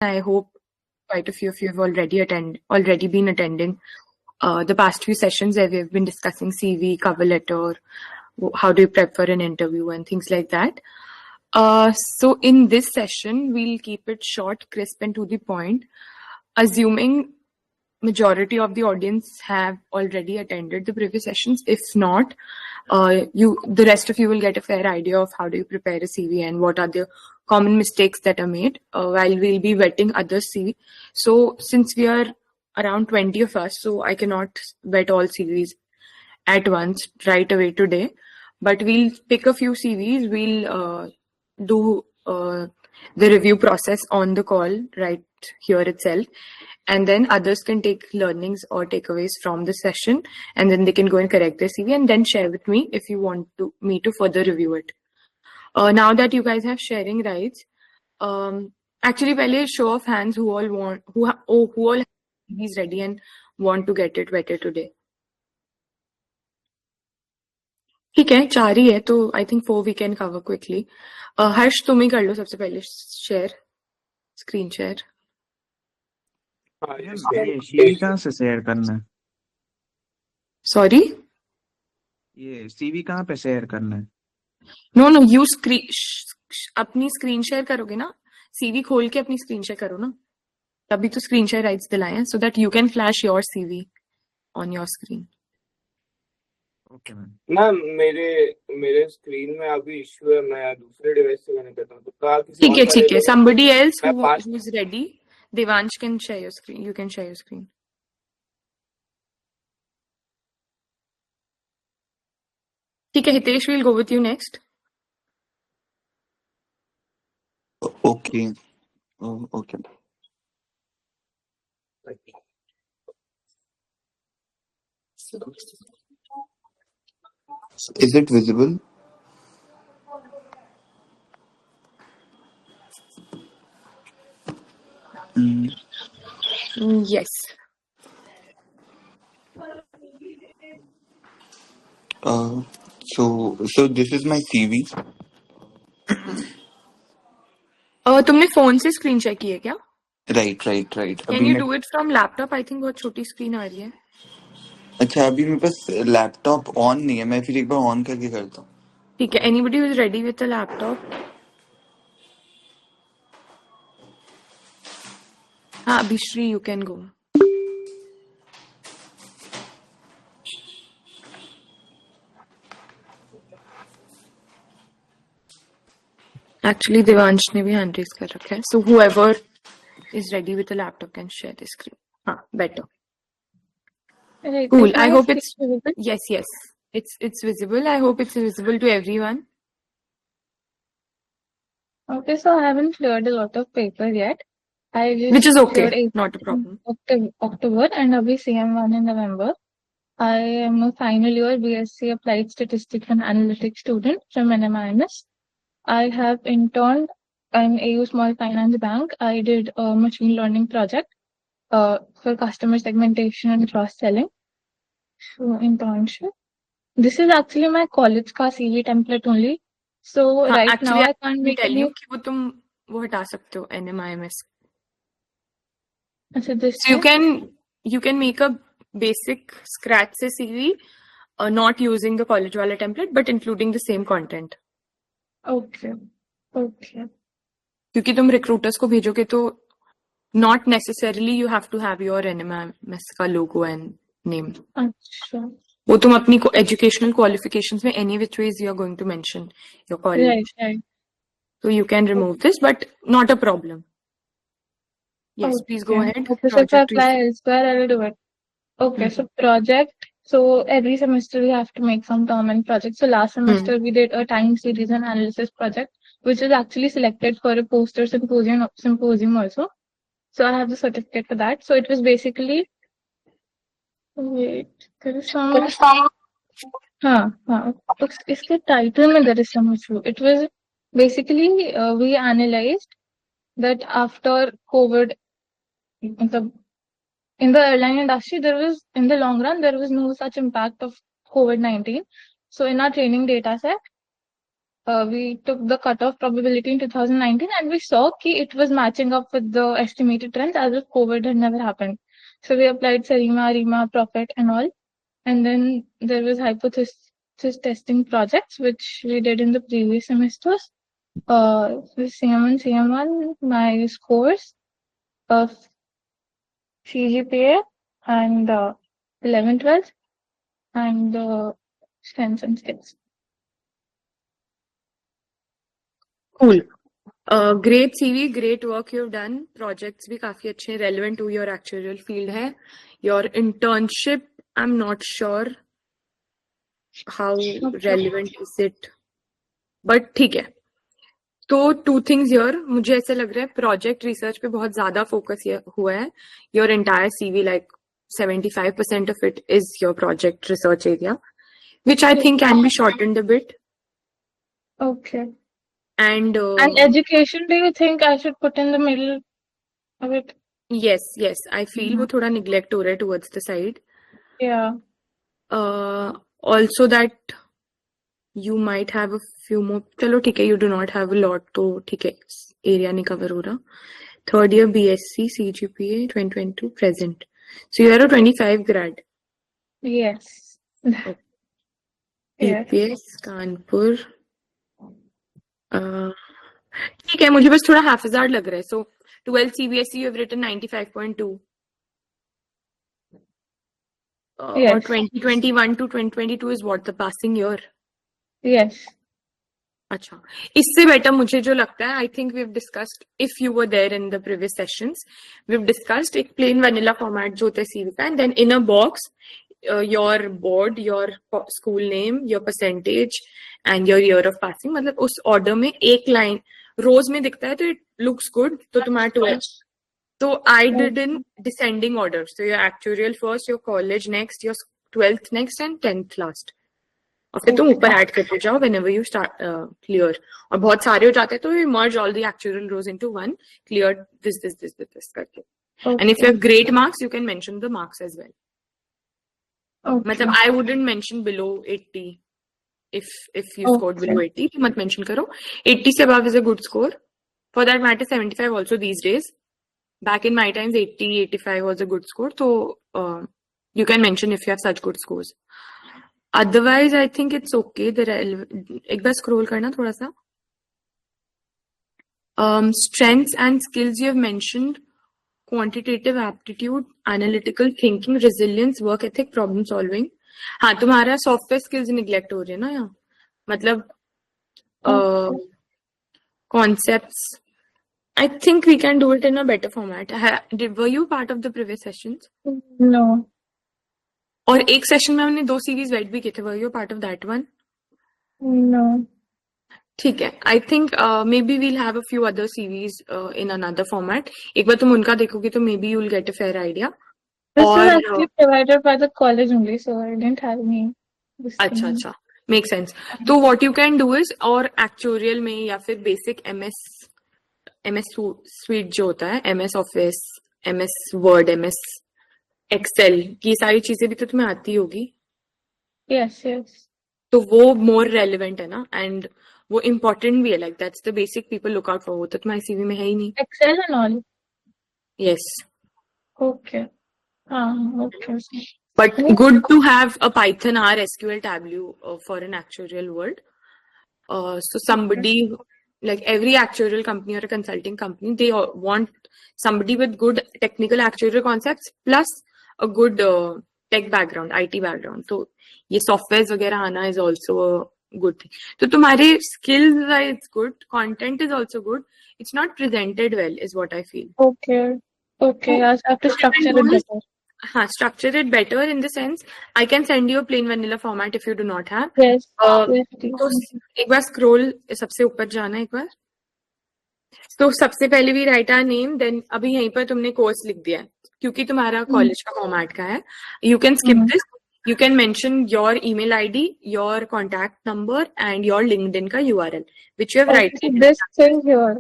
I hope quite a few of you have already been attending the past few sessions where we've been discussing CV, cover letter, how do you prep for an interview and things like that. So in this session, we'll keep it short, crisp and to the point, assuming majority of the audience have already attended the previous sessions. If not, the rest of you will get a fair idea of how do you prepare a CV and what are the common mistakes that are made while we'll be vetting others' CV. So since we are around 20 of us, so I cannot vet all CVs at once right away today, but we'll pick a few CVs. We'll do the review process on the call right here itself, and then others can take learnings or takeaways from the session, and then they can go and correct their CV and then share with me if you want me to further review it. Now that you guys have sharing rights, actually, पहले show of hands who all have CVs ready and want to get it vetted today. ठीक है, 4 ही है तो I think 4 we can cover quickly. Harsh तुम ही कर लो सबसे पहले शेयर, स्क्रीन शेयर. ये सीवी कहाँ से शेयर करना है? सॉरी, ये सीवी कहाँ पे शेयर करना है? नो यू अपनी स्क्रीन शेयर करोगे ना, सीवी खोल के अपनी स्क्रीन शेयर करो ना, तभी तो स्क्रीन शेयर राइट्स दिलाए हैं so that you can flash your CV on your screen. Okay ma'am, मेरे स्क्रीन में अभी इश्यू है, मैं दूसरे डिवाइस से कनेक्ट करता हूँ तो कहा ठीक है. somebody else who is ready, Devansh can share your screen. You can share your screen. ठीक है, Hitesh, we'll go with you next. Okay. Okay. Is it visible? Yes. So this is my CV. तुमने phone से screen share की है क्या? Right. Can you do it from laptop? I think बहुत छोटी screen आ रही है. अच्छा, अभी मेरे पास लैपटॉप ऑन नहीं है, मैं फिर एक बार ऑन करके करता हूँ. ठीक है. Anybody who is ready with a laptop? हाँ, Abhishri, you can go. Actually, Devansh ने भी hand raise कर रखा है. So whoever is ready with a laptop can share the screen. हाँ, better. Right. Cool. I hope screen it's visible? yes. It's visible. I hope it's visible to everyone. Okay, so I haven't cleared a lot of paper yet. I just Which is okay, cleared not a problem. October and abhi CM1 in November. I am a final year BSc Applied Statistics and Analytics student from NMIMS. I have interned in AU Small Finance Bank. I did a machine learning project for customer segmentation and cross-selling. So internship. This is actually my college का CV template only. So हाँ, right actually, now I can't make tell any. you कि वो तुम वो हटा सकते हो NMIMS. अच्छा, this So you can make a basic scratch से CV, not using the college वाला template, but including the same content. Okay. क्योंकि तुम recruiters को भेजोगे तो not necessarily you have to have your NMIMS का logo and name. अच्छा. वो तुम अपनी educational qualifications में any which ways you are going to mention your college. Right. So you can remove this, but not a problem. Yes, Okay. please go ahead. Okay, so if I Project apply elsewhere, I will do it. Okay, so project. So every semester we have to make some term and project. So last semester we did a time series and analysis project, which is actually selected for a poster symposium also. So I have the certificate for that. So it was basically. Wait, there is some. हाँ, तो इसके title में there is some issue. It was basically we analyzed that after COVID, in the airline industry, in the long run, there was no such impact of COVID-19. So in our training data set, we took the cutoff probability in 2019 and we saw that it was matching up with the estimated trends as if COVID had never happened. So we applied SARIMA, RIMA, PROPHET and all. And then there was hypothesis testing projects, which we did in the previous semesters. With CM1, my scores of CGPA and 11, 12 and strengths and skills. Cool. Great CV, great work you've done. Projects भी काफी अच्छे हैं, relevant to your actuarial field है. Your internship, I'm not sure how relevant is it, but ठीक है. तो two things here, मुझे ऐसे लग रहा है project research पे बहुत ज़्यादा focus हुआ है. Your entire CV, like 75% of it is your project research area, which I think can be shortened a bit. Okay. And education, do you think I should put in the middle of it? yes, I feel वो थोड़ा neglect हो रहा है towards the side. Yeah. Also that you might have a few more. चलो ठीक है, you do not have a lot, तो ठीक है, area नहीं cover हो रहा. Third year BSc CGPA 2022 present. So you are a 25 grad. Yes. Yes. EPS Kanpur. ठीक है, मुझे बस थोड़ा haphazard लग रहा है. So 12 CBSE you have written 95.2. Yes. Or 2021 to 2022 is what, the passing year? Yes. अच्छा, इससे बेटर मुझे जो लगता है, I think we've discussed, if you were there in the previous sessions, we've discussed एक plain vanilla format जो होता है CV का, and then in a box, your board, your school name, your percentage, and your year of passing. मतलब उस order में एक line rows में दिखता है, तो it looks good. तो तुम्हारा 12. So I did in descending order. So your actuarial first, your college next, your 12th next, and 10th last. और फिर तुम ऊपर ऐड करते जाओ whenever you start clear. और बहुत सारे हो जाते हैं तो you merge all the actuarial rows into one, clear this करके. Okay. And if you have great marks, you can mention the marks as well. Okay. मतलब I wouldn't mention below 80. If you scored below 80, तो मत mention करो. 80 से above is a good score. For that matter, 75 also these days. Back in my times, 80, 85 was a good score. So you can mention if you have such good scores. Otherwise, I think it's okay. एक बार scroll करना थोड़ा सा. Strengths and skills you have mentioned: quantitative aptitude, analytical thinking, resilience, work ethic, problem solving. हाँ, तुम्हारा software skills neglect हो रहे हैं ना यहाँ. मतलब concepts. I think we can do it in a better format. Were you part of the previous sessions? No. और एक सेशन में हमने 2 सीरीज वेट भी किए थे. Were you part of that one? No. ठीक है. I think maybe we'll have a few other series in another format. एक बार तुम उनका देखोगे तो maybe you'll get a fair idea. This और was actually provided by the college only, so I didn't have any. अच्छा. Makes sense. तो what you can do is, और actuarial में या फिर basic MS suite जो होता है, MS Office, MS Word, MS Excel, की सारी चीजें भी तो तुम्हें आती होगी. Yes. तो वो more relevant है ना, and वो important भी है. Like that's the basic people look out for. वो तो तुम्हारे CV में है ही नहीं. Excel and all. Yes. Okay. Okay. But good to have a Python or SQL Tableau for an actuarial world. So somebody, like every actuarial company or a consulting company, they want somebody with good technical actuarial concepts plus a good tech background, IT background. So ये softwares वगैरह आना is also a good thing. तो तुम्हारे skills are it's good, content is also good. It's not presented well, is what I feel. Okay. I have to structure it better. Structure it better in the sense I can send you a plain vanilla format if you do not have. Yes. तो एक बार scroll सबसे ऊपर जाना एक बार. तो सबसे पहले भी write our name, then अभी यहीं पर तुमने course लिख दिया है क्योंकि तुम्हारा college का format का है. You can skip this. You can mention your email ID, your contact number, and your LinkedIn का URL, which you have written. This thing here.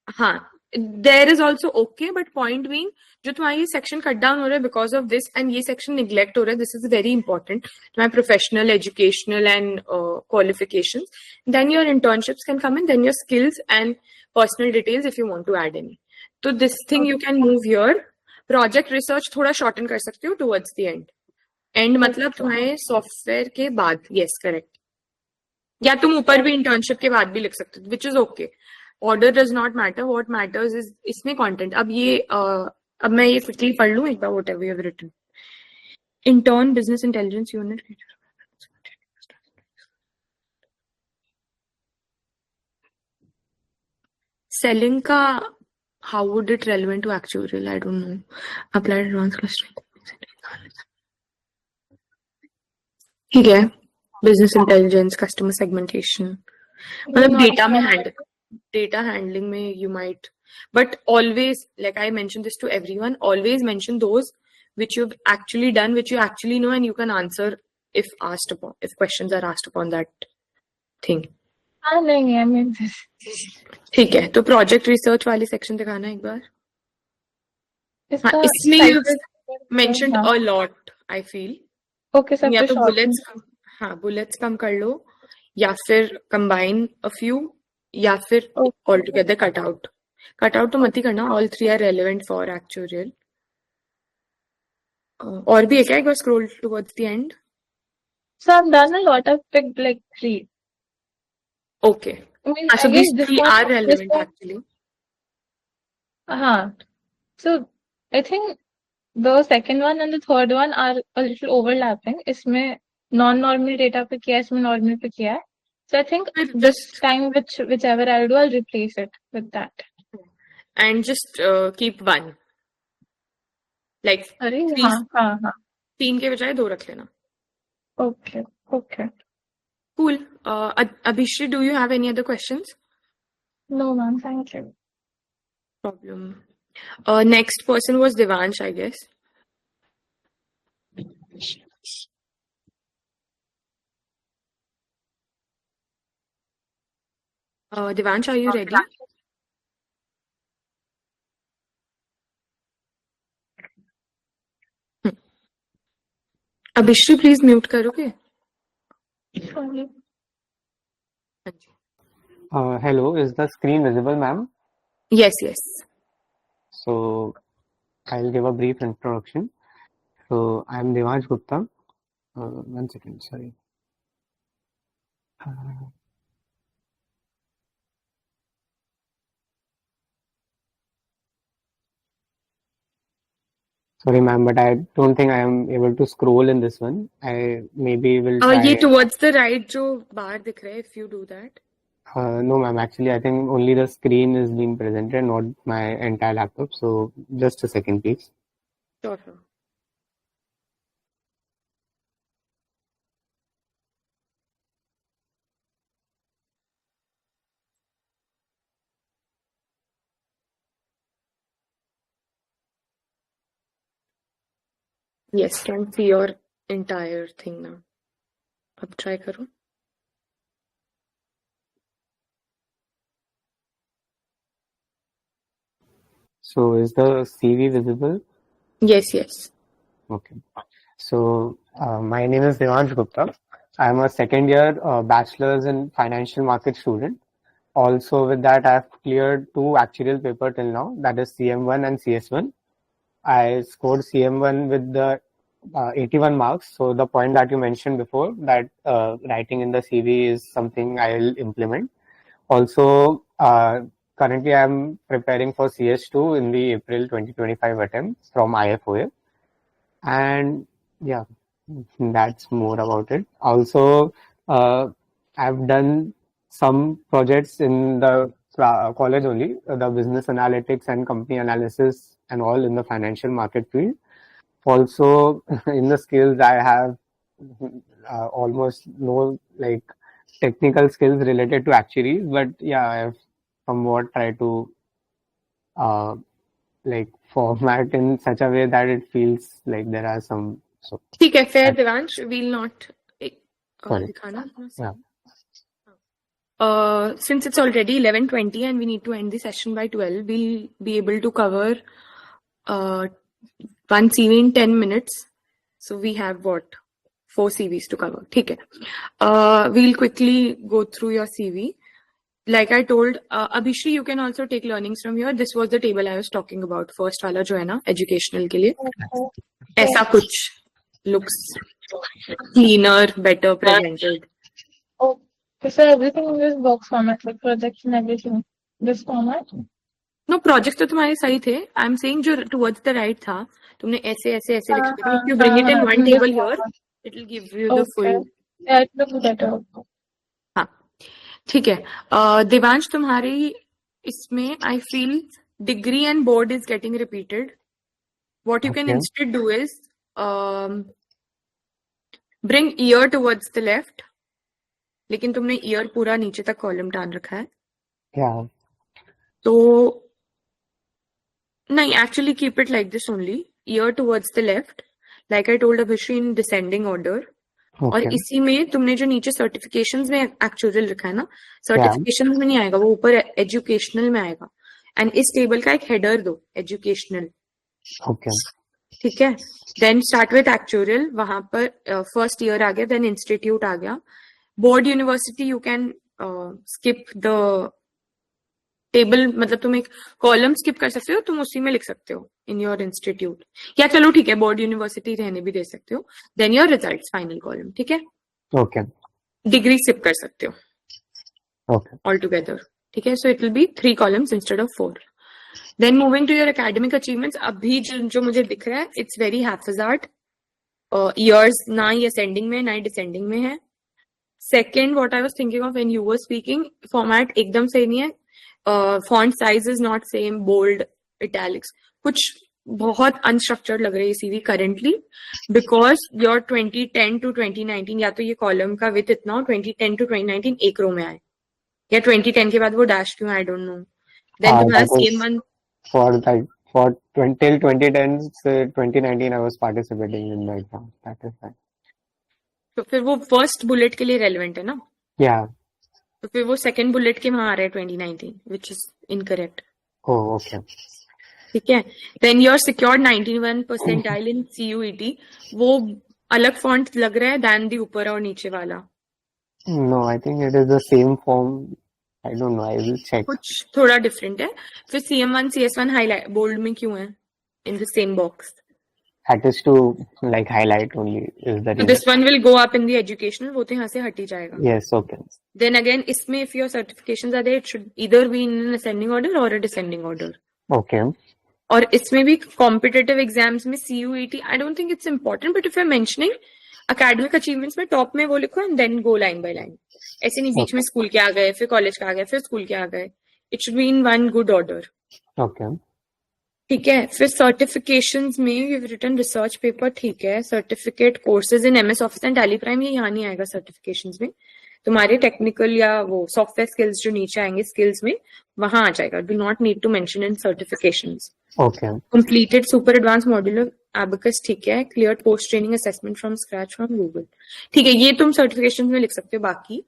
हाँ, there is also okay, but point being, जो तुम्हारा ये section cut down हो रहा है because of this and ये section neglect हो रहा है, this is very important. तुम्हारे professional, educational and qualifications. Then your internships can come in, then your skills and personal details if you want to add any. So this thing you can move here. Project research थोड़ा shorten कर सकते हो towards the end. End मतलब तुम्हारे software के बाद, yes correct. या तुम ऊपर भी internship के बाद भी लिख सकते हो, which is okay. Order does not matter. What matters is इसमें content. अब ये अब मैं ये quickly पढ़ लूँ एक बार whatever you have written. Intern business intelligence unit. Selling का how would it relevant to actuarial? I don't know. Applied advanced clustering. ठीक है. Business intelligence, customer segmentation. मतलब data handling में you might, but always, like I mentioned this to everyone, always mention those which you've actually done, which you actually know and you can answer if asked upon, if questions are asked upon that thing. हाँ नहीं I mean this. ठीक है, तो project research वाली section दिखाना एक बार. हाँ, इसमें you've mentioned a lot, I feel. Okay, सब या कुछ तो short bullets, हाँ bullets कम कर लो, या फिर combine a few, या फिर altogether cut out. Cut out तो मत ही करना. All three are relevant for actuarial. और भी है क्या? एक बार scroll towards the end. So I've done a lot. I've picked like 3. Okay. I mean, So I guess these this three one, are this relevant one, actually. So I think the second one and the third one are a little overlapping. इसमें non-normal data पे किया है, इसमें normal पे किया है. So I think this time whichever I'll do, I'll replace it with that. And just keep one. Like अरे three, हाँ. 3 के बजाय 2 रख लेना. Okay. Cool. Abhishri, do you have any other questions? No, ma'am. Thank you. Problem. Next person was Devansh, I guess. Devansh, are you ready? Abhishri, please mute करोगे? Sorry. Hello, is the screen visible, ma'am? Yes. So, I'll give a brief introduction. So, I'm Devansh Gupta. 1 second, sorry. Sorry, ma'am, but I don't think I am able to scroll in this one. I maybe will try. ये towards the right जो बाहर दिख रहा है, if you do that. No, ma'am, actually, I think only the screen is being presented, not my entire laptop. So, just a second, please. Sure. Yes, can see your entire thing now. अब try करो. So, is the CV visible? Yes. Okay. So, my name is Devansh Gupta. I'm a second year bachelor's in financial market student. Also, with that, I've cleared 2 actuarial papers till now, that is CM1 and CS1. I scored CM1 with the 81 marks. So, the point that you mentioned before, that writing in the CV is something I'll implement. Also, currently I'm preparing for CS2 in the April 2025 attempt from IFOA. And yeah, that's more about it. Also, I've done some projects in the college only, the business analytics and company analysis and all in the financial market field. Also, in the skills I have almost no like technical skills related to actuaries, but yeah, I've somewhat tried to like format in such a way that it feels like there are some. So ठीक है, fair Devansh. We'll not sorry. दिखाना. Yeah. Since it's already 11:20 and we need to end the session by 12, we'll be able to cover one CV in 10 minutes. So we have what? 4 CVs to cover. Okay. We'll quickly go through your CV. Like I told, Abhishri, you can also take learnings from here. This was the table I was talking about. First वाला जो है ना, educational के लिए. ऐसा कुछ looks cleaner, better presented. Okay, so everything in this box format, like projects and everything, this format? No, projects तो तुम्हारे सही थे. I'm saying जो towards the right था, तुमने ऐसे ऐसे ऐसे लिखा था. If you bring it in one table here, it will give you the full. Yeah, it looks better. हाँ, ठीक है. देवांश तुम्हारी इसमें I feel degree and board is getting repeated. What you can Okay. instead do is bring year towards the left. लेकिन तुमने year पूरा नीचे तक कॉलम टान रखा है. Yeah. तो नहीं, actually keep it like this only. Year towards the left. Like I told Abhishri, in descending order. और Okay. इसी में तुमने जो नीचे सर्टिफिकेशंस में एक्चुअल लिखा है ना, सर्टिफिकेशंस में नहीं आएगा, वो ऊपर एजुकेशनल में आएगा. एंड इस टेबल का एक हेडर दो, एजुकेशनल. Okay. ठीक है. Then start with actual. वहां पर फर्स्ट ईयर आ गया, देन इंस्टीट्यूट आ गया. Board university you can skip the table, मतलब तुम एक कॉलम स्किप कर सकते हो, तुम उसी में लिख सकते हो इन योर इंस्टीट्यूट. या चलो ठीक है, बोर्ड यूनिवर्सिटी रहने भी दे सकते हो. Then your results final column. ठीक है. Okay. डिग्री स्किप कर सकते हो Okay. All together. ठीक है. So it will be 3 columns instead of 4. Then moving to your academic achievements. अभी जो मुझे दिख रहा है, इट्स वेरी हैफजार्ड. ईयर्स ना ही असेंडिंग में ना ही डिसेंडिंग में है. Second, what I was thinking of when you were speaking, format एकदम सही नहीं है. Font size is not same, bold, italics, कुछ बहुत अनस्ट्रक्चर्ड लग रही है CV currently. Because your 2010 to 2019, या तो ये कॉलम का विथ इतना हो, 2010 to 2019 एक रो में आए, या 2010 के बाद वो डैश क्यों, आई डोंट नो. देन तुम्हारा that was same month. till 2010 to 2019 I was participating in the exam. That is fine. तो फिर वो फर्स्ट बुलेट के लिए रेलेवेंट है ना. Yeah. तो फिर वो सेकंड बुलेट के वहां आ रहा है 2019, which is incorrect. Oh, okay. ठीक है. Then your secured 91 percentile in CUET, वो अलग फॉन्ट लग रहा है दैन दी ऊपर और नीचे वाला. No, I think it is the same form. I don't know. I will check. कुछ थोड़ा डिफरेंट है. फिर CM1 CS1 हाईलाइट बोल्ड में क्यों है in the same box? That is to like highlight only is the reason. This one will go up in the educational, वो तो यहाँ से हट ही जाएगा. Yes, okay. देन अगेन इसमें if your certifications are there, it should either be in an ascending order और a descending order. Okay. और इसमें भी कॉम्पिटिटिव एग्जाम्स में CUET, I don't think it's important, but if you are mentioning academic achievements में top में वो लिखो and then go line by line. ऐसे नहीं बीच में स्कूल के आ गए, फिर कॉलेज के आ गए, फिर स्कूल के आ गए. It should be in one good order. Okay. ठीक है. फिर सर्टिफिकेशंस में you have written research paper. ठीक है. Certificate courses in MS office and Tally Prime, ये यहाँ नहीं आएगा सर्टिफिकेशंस में. तुम्हारे टेक्निकल या वो सॉफ्टवेयर स्किल्स जो नीचे आएंगे स्किल्स में, वहां आ जाएगा. Do not need to mention in certifications. Okay. Completed super advance module of abacus. ठीक है. Clear post training assessment from scratch from Google. ठीक है. ये तुम सर्टिफिकेशंस में लिख सकते हो. बाकी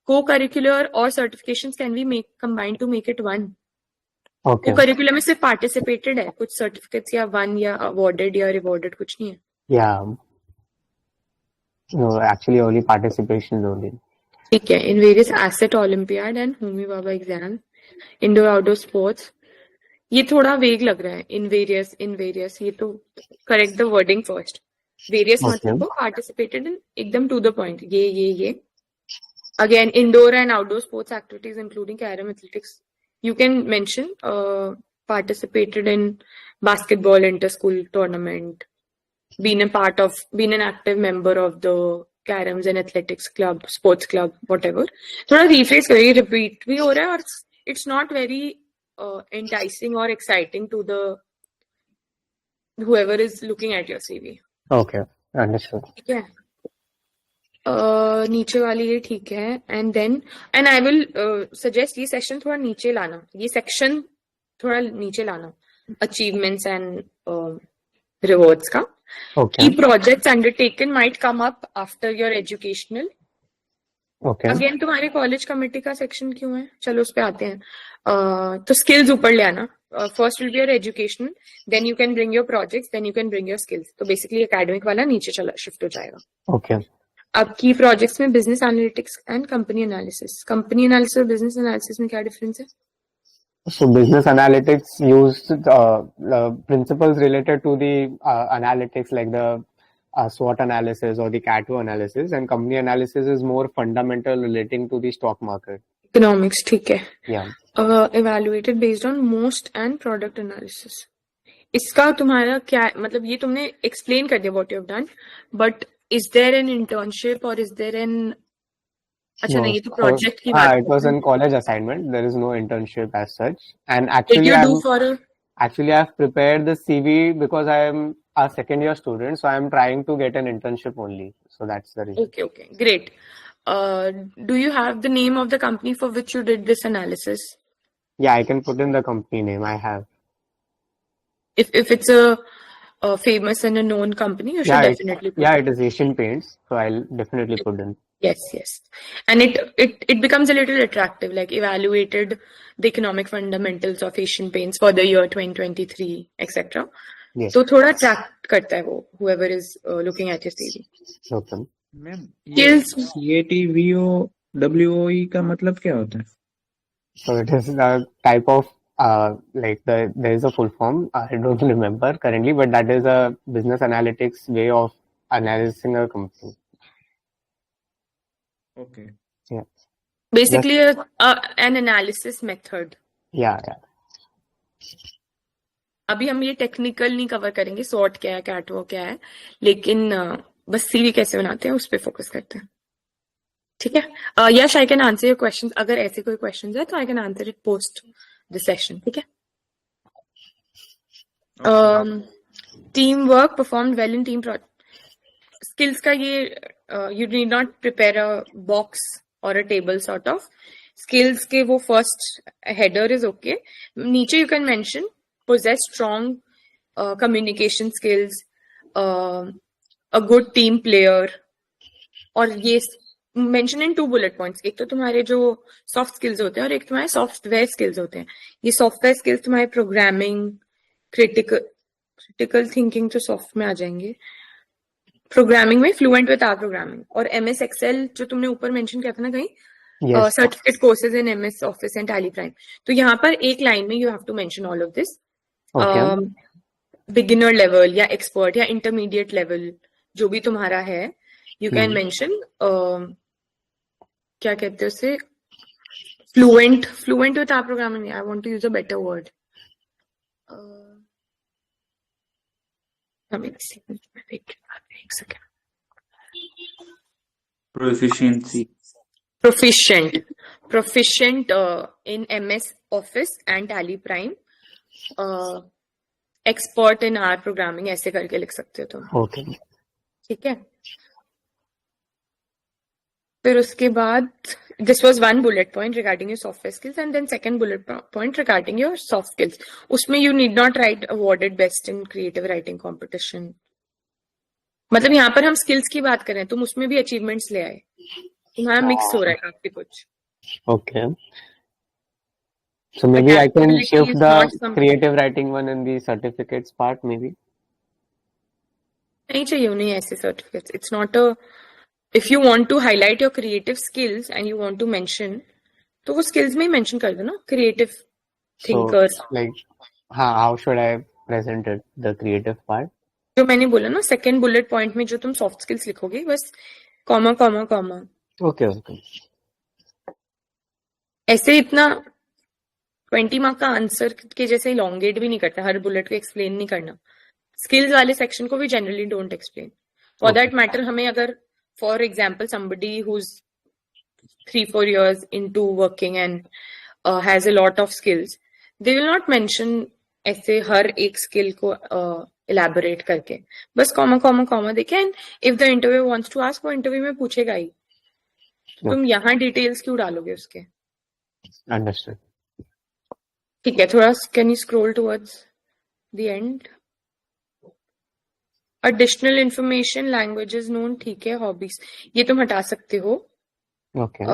को करिकुलर और certifications can be make combined to make it one. Okay. Co-curricular में सिर्फ पार्टिसिपेटेड है, कुछ सर्टिफिकेट्स या वन या अवार्डेड या रिवॉर्डेड कुछ नहीं है. Yeah. No, actually only participation only. ठीक है. In various asset olympiad and Homi Baba exam, indoor outdoor sports, ये थोड़ा वेग लग रहा है. इन वेरियस ये तो correct the wording first. Various Okay. मतलब पार्टिसिपेटेड इन, एकदम टू द पॉइंट. ये again indoor and outdoor sports activities including carrom, athletics. You can mention participated in basketball inter-school tournament, been an active member of the caroms and athletics club, sports club, whatever. थोड़ा rephrase करिए, repeat भी हो रहा है और it's not very enticing or exciting to the whoever is looking at your CV. Okay. Understood. ठीक है. नीचे वाली ये ठीक है. एंड आई विल सजेस्ट ये सेक्शन थोड़ा नीचे लाना, ये सेक्शन थोड़ा नीचे लाना, अचीवमेंट्स एंड रिवॉर्ड्स का. Okay. की projects undertaken might come up after your educational. Okay. Again तुम्हारे कॉलेज कमेटी का सेक्शन क्यों है, चलो उस पे आते हैं. तो स्किल्स ऊपर ले आना. First will be your education, then you can bring your projects, then you can bring your skills. तो बेसिकली एकेडमिक वाला नीचे चला शिफ्ट हो जाएगा. Okay. अब की प्रोजेक्ट्स में business analytics and company analysis. Company analysis और बिजनेस एनालिसिस में क्या डिफरेंस है? So business analytics used principles related to the analytics like the SWOT analysis or the CAT-2 analysis, and company analysis is more fundamental relating to the stock market. Economics, ठीक है. Yeah. Evaluated based on most and product analysis. इसका तुम्हारा क्या मतलब, ये तुमने explain कर दिया what you have done, but is there an internship और इज देयर एन, अच्छा No, नहीं, ये तो so, प्रोजेक्ट की बात it was है. an college assignment. There is no internship as such. And Did actually, you do for a I've prepared the CV because I am a second year student, so I am trying to get an internship only. So that's the reason. okay, great. Do you have the name of the company for which you did this analysis? Yeah, I can put in the company name. I have. If it's a famous and a known company, you should Yeah, definitely put it is Asian Paints, so I'll definitely put in. Yes. And it becomes a little attractive, like evaluated the economic fundamentals of Asian Paints for the year 2023, etc. Yes. तो थोड़ा attract करता है वो whoever is looking at your CV. Okay. Ma'am ये Skills. CATVOWE का मतलब क्या होता है? So it is the type of there is a full form. I don't remember currently, but that is a business analytics way of analyzing a company. Okay. Yeah. Basically an analysis method. Yeah. अभी हम ये technical नहीं cover करेंगे, sort क्या है, catwalk क्या है, लेकिन बस सीवी कैसे बनाते हैं उस पर फोकस करते हैं. ठीक है. Yash, I can answer your question. अगर ऐसे कोई क्वेश्चन है तो I can answer it post the session. ठीक है. Team work perform well in team project. Skills का ये you need not prepare a box और a table sort of. Skills के वो फर्स्ट हेडर इज ओके. नीचे you can mention possess strong communication skills, a good team player, और ये mention in 2 bullet points. एक तो तुम्हारे जो soft skills होते हैं और एक तुम्हारे software skills होते हैं. ये software skills तुम्हारे programming, critical thinking तो soft में आ जाएंगे. Programming में fluent with R programming, और MS Excel जो तुमने ऊपर mention किया था ना कहीं, Yes. certificate courses in MS Office and Tally Prime. तो यहाँ पर एक लाइन में you have to mention all of this. Okay. Beginner level या एक्सपर्ट या इंटरमीडिएट लेवल जो भी तुम्हारा है, यू कैन मेंशन क्या कहते हैं उसे, fluent with R programming. I want to use a better word. proficient in MS Office and Tally Prime. Expert in R programming, ऐसे करके लिख सकते हो तुम. Okay. ठीक है. फिर उसके बाद this was one bullet point regarding your software skills, and then second bullet point regarding your soft skills. उसमें you need not write awarded best in creative writing competition. मतलब यहाँ पर हम स्किल्स की बात करें, तुम उसमें भी अचीवमेंट्स ले आए. तुम्हारा मिक्स हो रहा है काफी कुछ. Okay. So maybe I can Adaptability shift is the not something- creative writing one in the certificates part maybe. नहीं चाहिए उन्हें ऐसे certificates. It's not a, if you want to highlight your creative skills and you want to mention, तो वो skills में ही mention कर दो ना, creative thinkers. So like how should I present it, the creative part? जो मैंने बोला ना, सेकंड बुलेट पॉइंट में जो तुम सॉफ्ट स्किल्स लिखोगे, बस कॉमा कॉमा कॉमा. Okay. ऐसे इतना 20 मार्क का आंसर के जैसे इलोंगेट भी नहीं करता, हर बुलेट को एक्सप्लेन नहीं करना. स्किल्स वाले सेक्शन को भी generally don't explain. For that matter हमें अगर for example somebody who is 3-4 years into working and has a lot of skills, they will not mention ऐसे हर एक स्किल को elaborate करके, बस कॉमा कॉमा कॉमा देखे. And if the interview wants to ask, वो interview में पूछेगा ही. तुम यहाँ डिटेल्स क्यों डालोगे उसके. Understood. ठीक है. थोड़ा can you scroll towards the end. Additional information, languages known, ठीक है. हॉबीज ये तुम हटा सकते हो. Okay.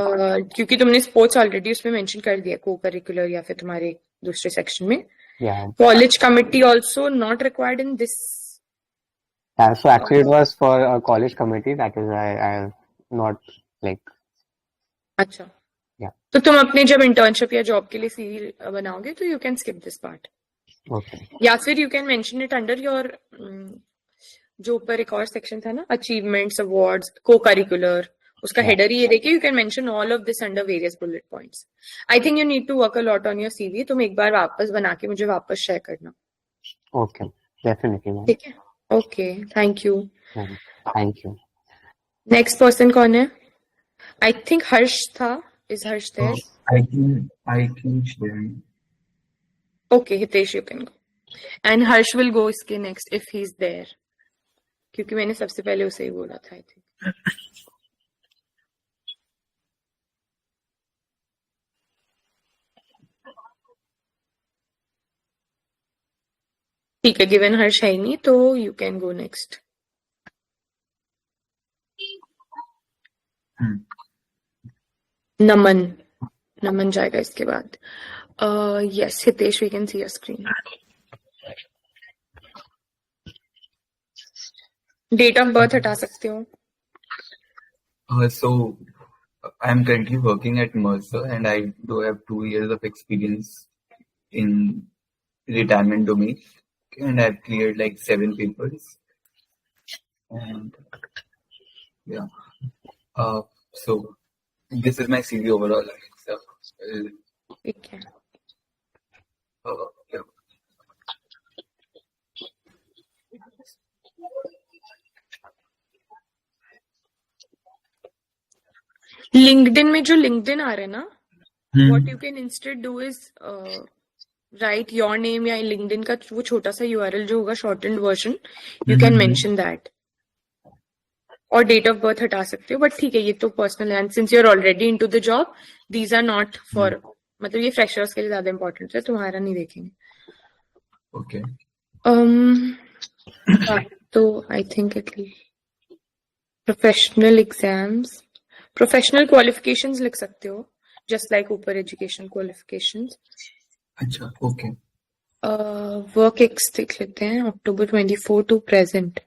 क्योंकि तुमने स्पोर्ट्स ऑलरेडी उसमें मेंशन कर दिया, को करिकुलर या फिर तुम्हारे दूसरे सेक्शन में. Yeah. College committee also not required in this. So actually it was for a college committee. That is why I have not like. अच्छा. Yeah. तो तुम अपने जब इंटर्नशिप या जॉब के लिए सीवी बनाओगे तो you can skip this part. Okay. या फिर you can mention it under your जो ऊपर एक और सेक्शन था ना, अचीवमेंट्स, अवार्ड्स, को करिकुलर, उसका हेडर ही ये देखिए. You can mention all of this under various bullet points. I think you need to work a lot on your CV. तुम एक बार वापस बना के मुझे वापस शेयर करना. Okay. Definitely. Ma'am. ठीक है. Okay, thank you. Thank you. Next person कौन है? आई थिंक हर्ष था. Is Harsh there? I think Shreya. Okay, Hitesh you can go. And Harsh will go इसके next if he is there, क्योंकि मैंने सबसे पहले उसे ही बोला था. आई थिंक ठीक है. गिवन हर्ष है ही नहीं तो you can go next. Naman. Naman जाएगा इसके बाद. Yes Hitesh, we can see your screen. Date of birth हटा सकते हो. So I'm currently working at Mercer and I do have 2 years of experience in retirement domain and I've cleared like 7 papers and yeah. So this is my CV overall. So, ठीक है. yeah. LinkedIn में जो LinkedIn आ रहा है ना, what you can instead do is right your name या LinkedIn का वो छोटा सा यूआरएल जो होगा shortened version, you can mention that. और डेट ऑफ बर्थ हटा सकते हो. बट ठीक है, ये तो पर्सनल है. And since you are already into the job, these are not for, मतलब ये फ्रेशर्स के लिए ज्यादा इंपॉर्टेंट है, तुम्हारा नहीं देखेंगे. Okay. तो I think it professional exams, professional qualifications लिख सकते हो, जस्ट लाइक ऊपर एजुकेशन क्वालिफिकेशंस. अच्छा. Okay. वर्क एक्स देख लेते हैं, अक्टूबर 24 टू प्रेजेंट.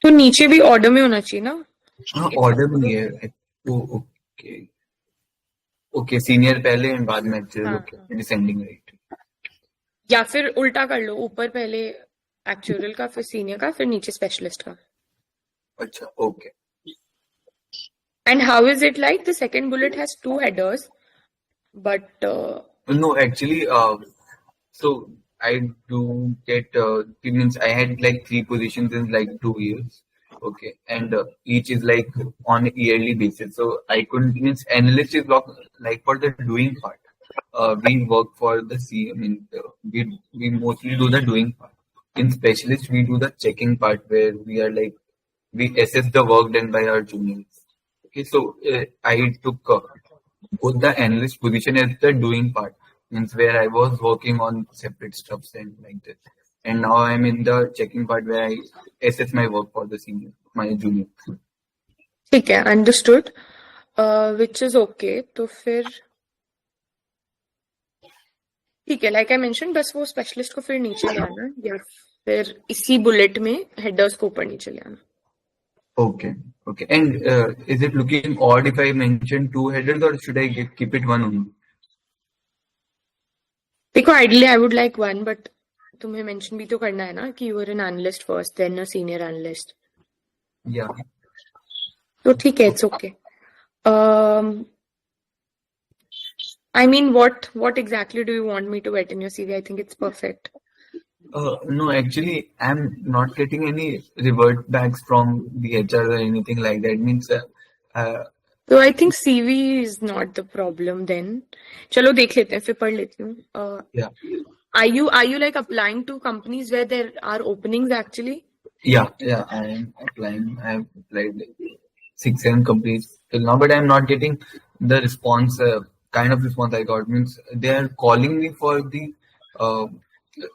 तो नीचे भी ऑर्डर में होना चाहिए ना. हाँ, ऑर्डर में नहीं है. ओके. ओके, सीनियर पहले एंड बाद में एक्चुअल. Okay, descending right. या फिर उल्टा कर लो, ऊपर पहले एक्चुअल का, फिर सीनियर का, फिर नीचे स्पेशलिस्ट का. अच्छा. Okay. And how is it like the second bullet has 2 headers, but No, actually, so I do get, means I had like 3 positions in like 2 years. Okay, and each is like on a yearly basis. So I couldn't, means analyst is like for the doing part. We work for the C. I mean, we mostly do the doing part. In specialist, we do the checking part where we are like we assess the work done by our juniors. Okay, so I took both the analyst position as the doing part, means where I was working on separate stuffs and like this. And now I'm in the checking part where I assess my work for the senior, my junior. ठीक है, understood. Which is okay. तो फिर ठीक है, like I mention, बस वो specialist को फिर नीचे ले आना, या फिर इसी बुलेट में हेडर्स को ऊपर नीचे ले आना. Okay, okay. And is it looking odd if I mention 2 headers or should I keep it 1 only? देखो, ideally I would like 1, but तुम्हें मेंशन भी तो करना है ना कि you are an analyst first then a senior analyst. Yeah. तो ठीक है, it's okay. I mean, what exactly do you want me to write in your CV? I think it's perfect. No, actually, I'm not getting any revert backs from the HR or anything like that. Means, So I think CV is not the problem then. चलो देख लेते हैं, फिर पढ़ लेती हूँ. yeah, Are you like applying to companies where there are openings actually? yeah. I am applying. I have applied like 6-7 companies till now, but I'm not getting the response. Kind of response I got means they are calling me for the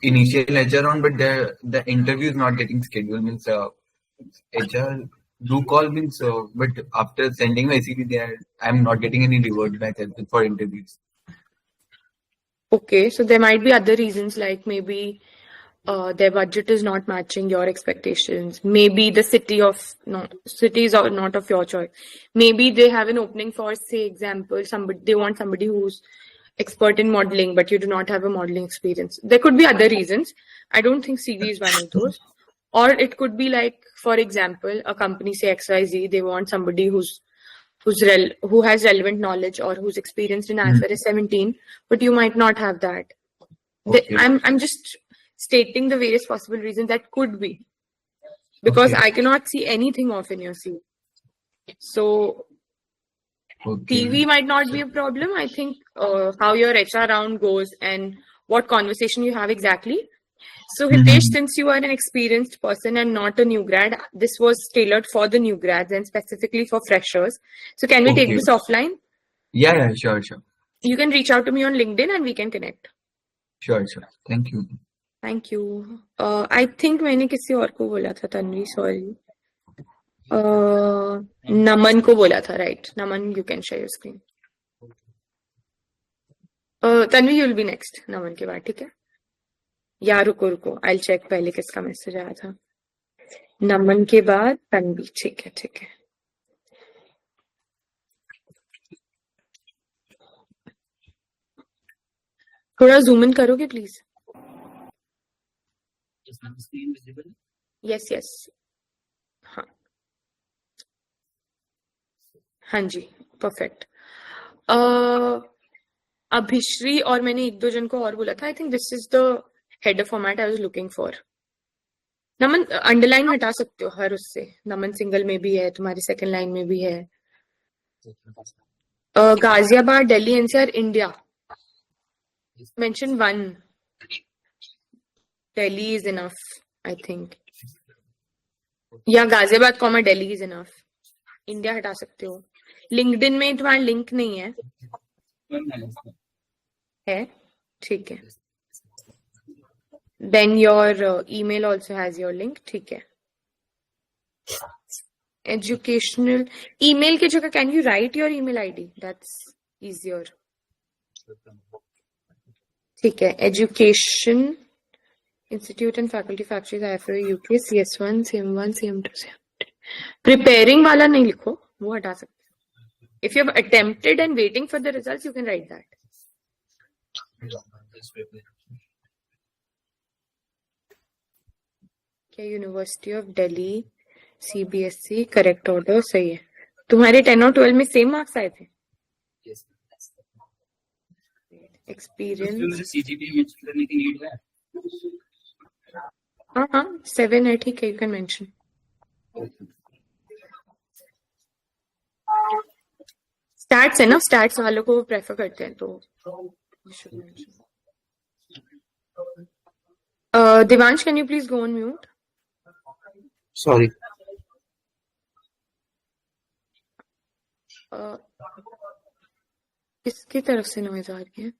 initial HR round, but the interview is not getting scheduled. Means HR do call means, but after sending my CV, I'm not getting any reward back for interviews. Okay, so there might be other reasons, like maybe their budget is not matching your expectations. Maybe the cities are not of your choice. Maybe they have an opening for, say, example, they want somebody who's expert in modeling, but you do not have a modeling experience. There could be other reasons. I don't think CV is one of those. Or it could be like, for example, a company, say XYZ, they want somebody who has relevant knowledge or who's experienced in IFRS 17, but you might not have that. Okay. I'm just stating the various possible reasons that could be, because Okay. I cannot see anything of in your CV. So Okay. TV might not be a problem. I think how your HR round goes and what conversation you have exactly. So Hitesh, since you are an experienced person and not a new grad, this was tailored for the new grads and specifically for freshers. So can we take Okay. this offline? Yeah, sure. You can reach out to me on LinkedIn and we can connect. Sure. Thank you. Thank you. I think मैंने किसी और को बोला था, Tanvi, sorry. नमन को बोला था, right? Naman, you can share your screen. Tanvi, you'll be next. नमन के बाद, ठीक है? या रुको, I'll check पहले किसका मैसेज आया था. नमन के बाद तन्वी, ठीक है. थोड़ा zoom in करोगे प्लीज? Yes. हाँ जी, परफेक्ट. अभिश्री और मैंने एक दो जन को और बोला था. I think this is the header format I was looking for. Naman, underline हटा सकते हो हर उससे. नमन सिंगल में भी है, तुम्हारी सेकंड लाइन में भी है. Ghaziabad, Delhi, NCR, India. Mention one. Delhi is enough, I think. या Ghaziabad comma Delhi is enough. India हटा सकते हो. लिंक्डइन में तुम्हारा लिंक नहीं है? ठीक है. Then your email also has your link, ठीक है. एजुकेशनल ईमेल की जगह can you write your email ID? That's easier. ठीक है. Education institute and faculty factories IFRS UK CS1 CM1 CM2 preparing वाला नहीं लिखो, वो हटा सकते. If you have attempted and waiting for the results, you can write that. क्या university of Delhi CBSE correct order सही है. तुम्हारे 10 और 12 में सेम मार्क्स आए थे? एक्सपीरियंस हाँ 7 है, ठीक है. You can mention. स्टैट्स है ना, स्टैट्स वालों को प्रेफर करते हैं, तो Divansh, can you please go on mute? Sorry. किसकी तरफ से नॉइज आ रही है?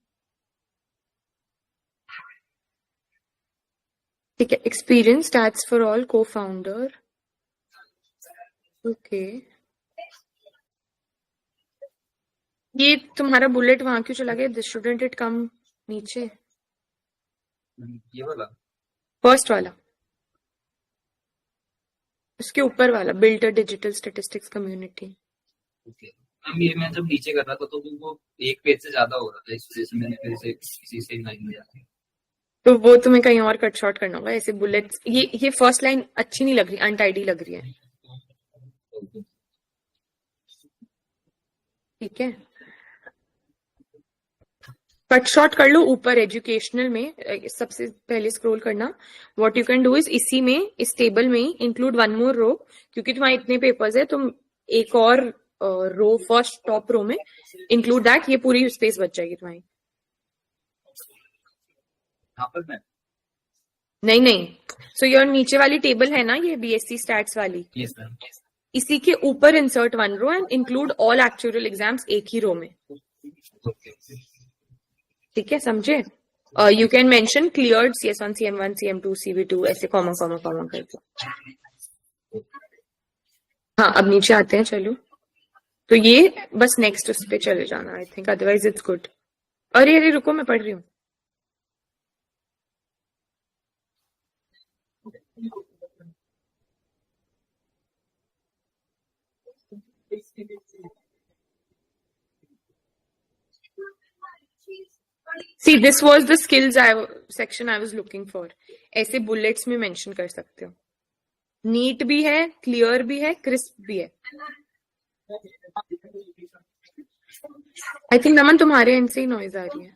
ठीक है. एक्सपीरियंस, स्टैट्स फॉर ऑल, को फाउंडर. ओके. ये तुम्हारा बुलेट वहां क्यों चला गया? दिस शुडंट इट कम नीचे? ये वाला फर्स्ट वाला, उसके ऊपर वाला, build a digital statistics community. Okay. ये मैं जब नीचे कर रहा था तो वो एक पेज से ज्यादा हो रहा था, इस वजह से मैंने फिर से किसी से लाइन में जाके. तो वो तुम्हें कहीं और कट शॉर्ट करना होगा. ऐसे बुलेट्स, ये फर्स्ट लाइन अच्छी नहीं लग रही, अनटाइडी लग रही है. ठीक है. कट शॉर्ट कर लो. ऊपर एजुकेशनल में सबसे पहले स्क्रॉल करना. What you can do is इसी में, इस टेबल में इंक्लूड वन मोर रो, क्योंकि तुम्हारे इतने पेपर्स है, तुम एक और रो फर्स्ट टॉप रो में इंक्लूड दैट. ये पूरी स्पेस बच जाएगी तुम्हारी. नहीं. सो योर नीचे वाली टेबल है ना, ये BSc स्टैट्स वाली, इसी के ऊपर insert one row and include all actual exams एक ही रो में. ठीक है, समझे? You can mention cleared CS1 CM1 CM2 CV2 ऐसे कॉमा करके. हाँ अब नीचे आते हैं चलो। तो ये बस नेक्स्ट उस पे चले जाना I think, otherwise it's good. अरे रुको मैं पढ़ रही हूँ। See, this was the skills section I was looking for. ऐसे बुलेट्स में मेंशन कर सकते हो। नीट भी है, क्लियर भी है, क्रिस्प भी है। आई थिंक नमन तुम्हारे एंड से ही नॉइज आ रही है।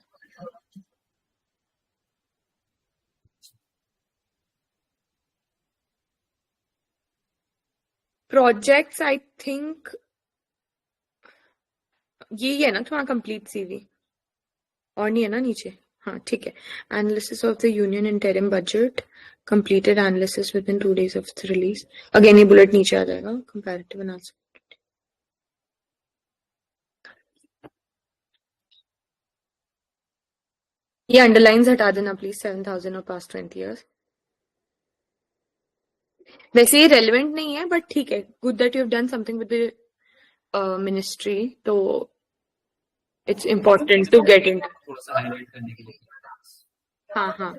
प्रोजेक्ट्स आई थिंक यही है ना तुम्हारा कंप्लीट सीवी, और नहीं है ना नीचे? हाँ ठीक है। Analysis of the union interim budget, completed analysis within 2 days of its release. Again ये बुलेट नीचे आ जाएगा, comparative analysis. ये अंडरलाइंस हटा देना प्लीज, 7,000 और पास्ट 20 years. वैसे ये रेलिवेंट नहीं है बट ठीक है, good that you have done something with the ministry, तो it's important to get in. थोड़ा सा हाईलाइट करने के लिए। हाँ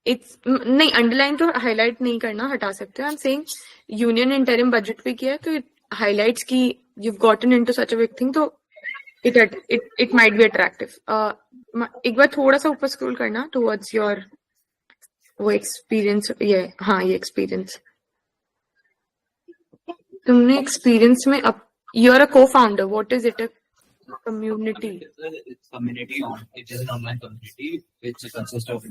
इट्स नहीं, अंडरलाइन तो हाईलाइट नहीं करना, हटा सकते हो। I am saying union interim budget पे किया तो हाईलाइट्स की you gotten into such a big thing, तो इट माइट बी अट्रैक्टिव। एक बार थोड़ा सा ऊपर स्क्रॉल करना टुवर्ड्स योर वो एक्सपीरियंस, ये हाँ ये एक्सपीरियंस तुमने एक्सपीरियंस में अब यू आर अ को founder, what is it? Community. It's community it is an online community which consists of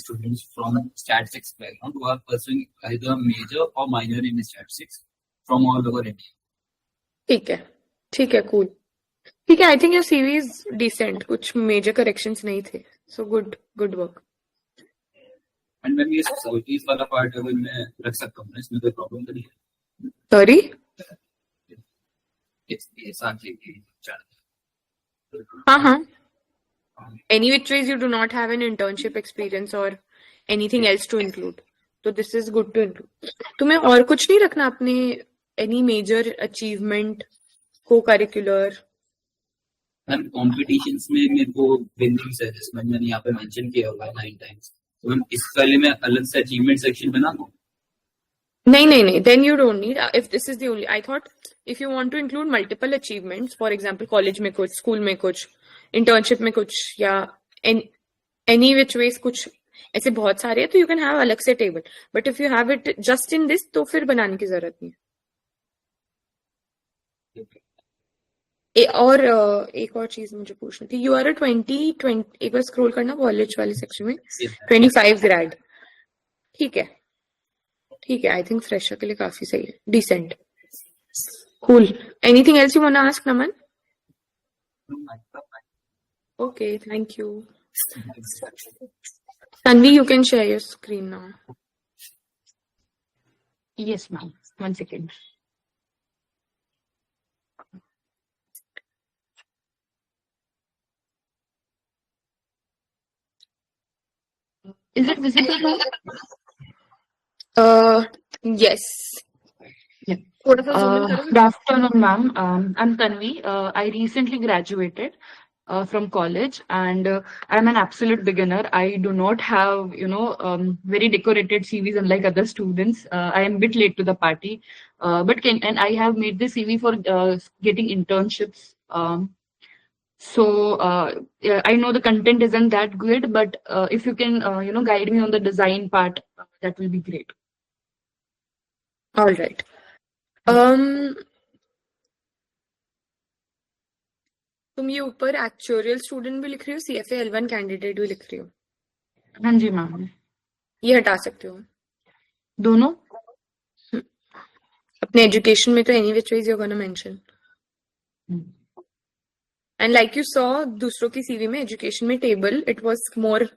students from Stat6 background who are pursuing either major or minor in Stat6 from all over India. ठीक है cool. ठीक है, I think your CV is decent, कुछ major corrections नहीं थे, so good work. And when ये सॉल्टीज वाला part है वो मैं रख सकता हूँ, इसमें कोई प्रॉब्लम तो नहीं है? सॉरी ये साथ ही हाँ any which ways you do not have an internship experience or anything else to include, so this is good to include. तुम्हें और कुछ नहीं रखना अपने any major achievement, co-curricular? Ma'am competitions में मेरे को विनिंग सजेस्टमेंट मैंने यहाँ पे मेंशन किया हुआ है 9 times, तो मैम इसके लिए मैं अलग से अचीवमेंट सेक्शन बना दूँ? नहीं, then you don't need, if this is the only, I thought if you want to include multiple achievements, for example college में कुछ, school में कुछ, internship में कुछ, या any which ways कुछ ऐसे बहुत सारे हैं, तो you can have अलग से table, but if you have it just in this तो फिर बनाने की जरूरत नहीं है। एक और चीज मुझे पूछनी थी, यू आर 20, एक बार स्क्रॉल करना कॉलेज वाले सेक्शन में, 25 ग्रेड, ठीक है, आई थिंक फ्रेशर के लिए काफी सही है, decent, cool. Anything else you want to ask Naman? Okay, thank you. Tanvi, you can share your screen now. Yes, ma'am. 1 second. Is it visible now? Yes. Yeah. थोड़ा सा zoom in करो। Good afternoon, ma'am. I'm Tanvi. I recently graduated from college, and I'm an absolute beginner. I do not have, very decorated CVs unlike other students. I am a bit late to the party, but I have made the CV for getting internships. So yeah, I know the content isn't that good, but if you can, guide me on the design part, that will be great. All right. तुम ये ऊपर actuarial student भी लिख रही हो, CFA L1 candidate भी लिख रही हो? हाँ जी मैम। ये हटा सकते हो दोनों? अपने एजुकेशन में तो any which ways you gonna mention, and like you saw दूसरों की सीवी में एजुकेशन में table it was more